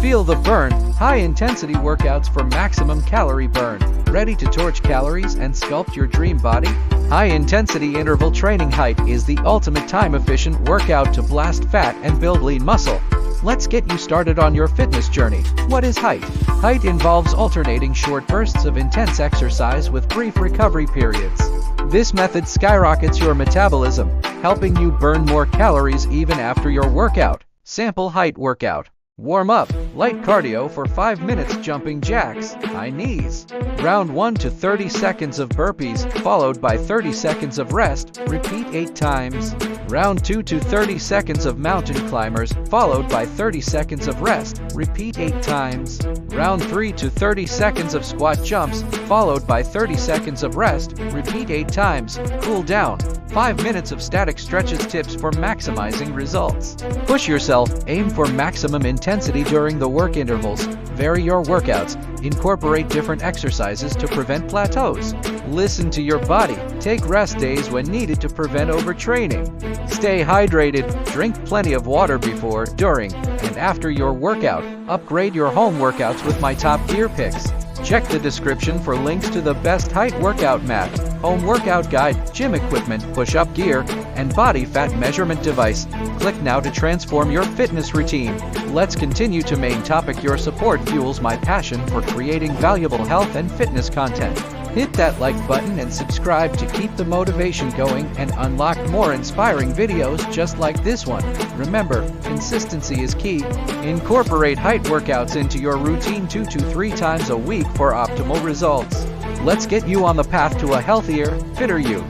Feel the burn, high-intensity workouts for maximum calorie burn. Ready to torch calories and sculpt your dream body? High-intensity interval training HIIT is the ultimate time-efficient workout to blast fat and build lean muscle. Let's get you started on your fitness journey. What is HIIT? HIIT involves alternating short bursts of intense exercise with brief recovery periods. This method skyrockets your metabolism, helping you burn more calories even after your workout. Sample HIIT workout. Warm up, light cardio for 5 minutes jumping jacks, high knees. Round 1 to 30 seconds of burpees, followed by 30 seconds of rest, repeat 8 times. Round 2 to 30 seconds of mountain climbers, followed by 30 seconds of rest, repeat 8 times. Round 3 to 30 seconds of squat jumps, followed by 30 seconds of rest, repeat 8 times. Cool down. 5 minutes of static stretches. Tips for maximizing results. Push yourself, aim for maximum intensity during the work intervals. Vary your workouts. Incorporate different exercises to prevent plateaus. Listen to your body. Take rest days when needed to prevent overtraining. Stay hydrated. Drink plenty of water before, during, and after your workout. Upgrade your home workouts with my top gear picks. Check the description for links to the best HIIT workout mat, home workout guide, gym equipment, push-up gear, and body fat measurement device. Click now to transform your fitness routine. Let's continue to main topic. Your support fuels my passion for creating valuable health and fitness content. Hit that like button and subscribe to keep the motivation going and unlock more inspiring videos just like this one. Remember, consistency is key. Incorporate HIIT workouts into your routine 2 to 3 times a week for optimal results. Let's get you on the path to a healthier, fitter you.